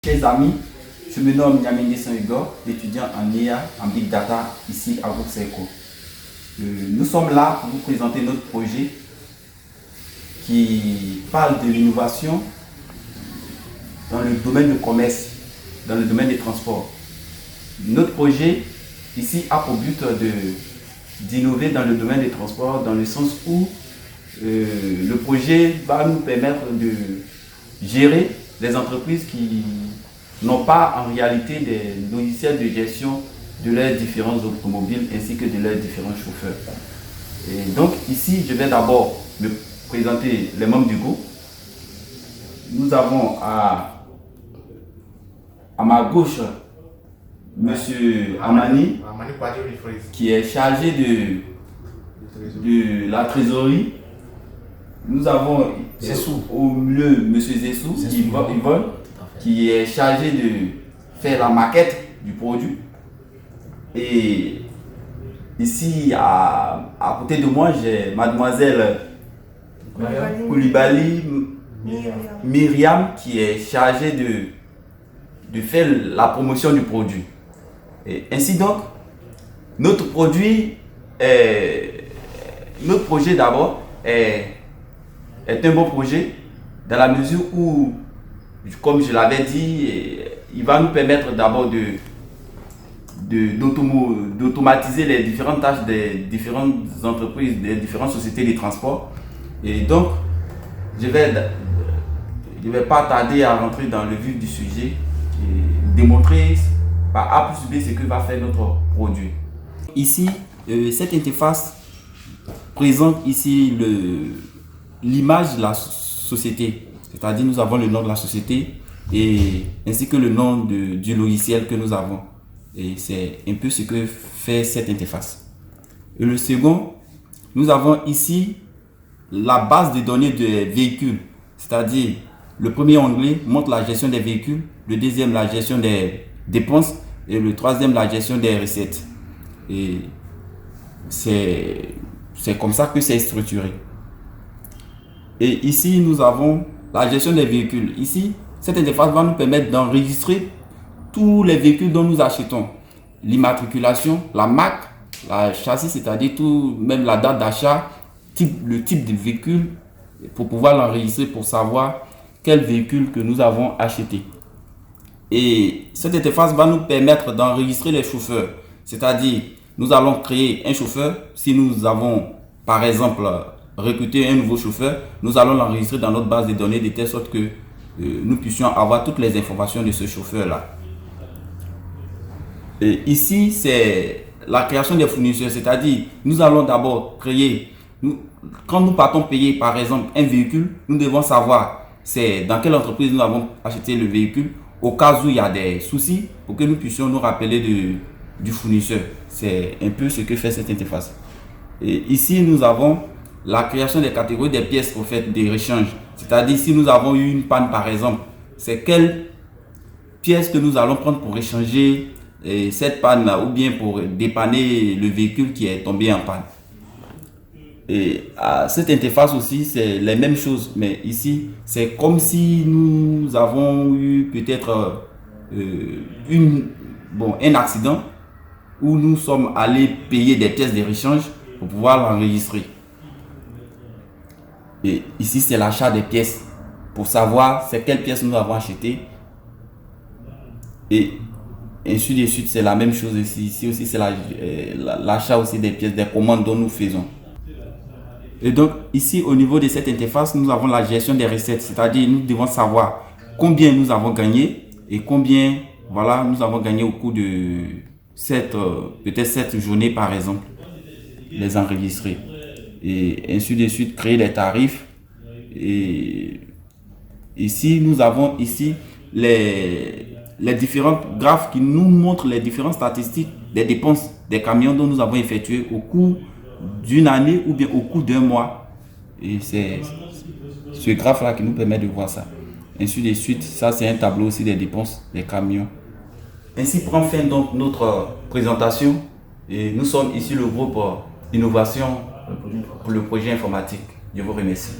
Chers amis, je me nomme Nyamende Saint-Hugo, étudiant en IA, en Big Data, ici à Groupe Seco. Nous sommes là pour vous présenter notre projet qui parle de l'innovation dans le domaine du commerce, dans le domaine des transports. Notre projet ici a pour but d'innover dans le domaine des transports, dans le sens où le projet va nous permettre de gérer les entreprises qui n'ont pas en réalité des logiciels de gestion de leurs différents automobiles ainsi que de leurs différents chauffeurs. Et donc ici, je vais d'abord me présenter les membres du groupe. Nous avons à ma gauche Monsieur Amani, qui est chargé de la trésorerie. Nous avons au milieu Monsieur Zessou, Yvonne, qui est chargé de faire la maquette du produit. Et ici, à côté de moi, j'ai Mademoiselle Koulibaly Myriam, qui est chargée de faire la promotion du produit. Et ainsi donc, notre projet d'abord est un bon projet dans la mesure où, comme je l'avais dit, il va nous permettre d'abord d'automatiser les différentes tâches des différentes entreprises, des différentes sociétés de transport. Et donc, je vais pas tarder à rentrer dans le vif du sujet et démontrer par A plus B ce que va faire notre produit. Ici, cette interface présente ici l'image de la société. C'est-à-dire nous avons le nom de la société et ainsi que le nom du logiciel que nous avons. Et c'est un peu ce que fait cette interface. Et le second, nous avons ici la base de données des véhicules. C'est-à-dire le premier onglet montre la gestion des véhicules, le deuxième la gestion des dépenses et le troisième la gestion des recettes. Et c'est comme ça que c'est structuré. Et ici, nous avons la gestion des véhicules. Ici, cette interface va nous permettre d'enregistrer tous les véhicules dont nous achetons. L'immatriculation, la marque, la châssis, c'est-à-dire tout, même la date d'achat, le type de véhicule, pour pouvoir l'enregistrer, pour savoir quel véhicule que nous avons acheté. Et cette interface va nous permettre d'enregistrer les chauffeurs. C'est-à-dire, nous allons créer un chauffeur. Si nous avons, par exemple, recruter un nouveau chauffeur, nous allons l'enregistrer dans notre base de données de telle sorte que nous puissions avoir toutes les informations de ce chauffeur-là. Et ici, c'est la création des fournisseurs, c'est-à-dire nous allons d'abord créer, quand nous partons payer par exemple un véhicule, nous devons savoir c'est dans quelle entreprise nous avons acheté le véhicule, au cas où il y a des soucis, pour que nous puissions nous rappeler du fournisseur. C'est un peu ce que fait cette interface. Et ici, nous avons la création des catégories des pièces au fait des échanges. C'est-à-dire si nous avons eu une panne par exemple, c'est quelle pièce que nous allons prendre pour échanger cette panne ou bien pour dépanner le véhicule qui est tombé en panne. Et cette interface aussi, c'est les mêmes choses, mais ici, c'est comme si nous avons eu peut-être un accident où nous sommes allés payer des pièces de rechange pour pouvoir l'enregistrer. Et ici, c'est l'achat des pièces pour savoir c'est quelle pièce nous avons acheté. Et ainsi de suite, c'est la même chose ici. Ici aussi, c'est l'achat aussi des pièces, des commandes dont nous faisons. Et donc, ici, au niveau de cette interface, nous avons la gestion des recettes. C'est-à-dire, nous devons savoir combien nous avons gagné et combien nous avons gagné au cours de peut-être cette journée, par exemple. Les enregistrer. Et ainsi de suite, créer les tarifs. Et ici, nous avons ici les différentes graphes qui nous montrent les différentes statistiques des dépenses des camions dont nous avons effectué au cours d'une année ou bien au cours d'un mois. Et c'est ce graphe-là qui nous permet de voir ça. Ainsi de suite, ça c'est un tableau aussi des dépenses des camions. Ainsi prend fin donc notre présentation. Et nous sommes ici le groupe Innovation pour le projet informatique. Je vous remercie.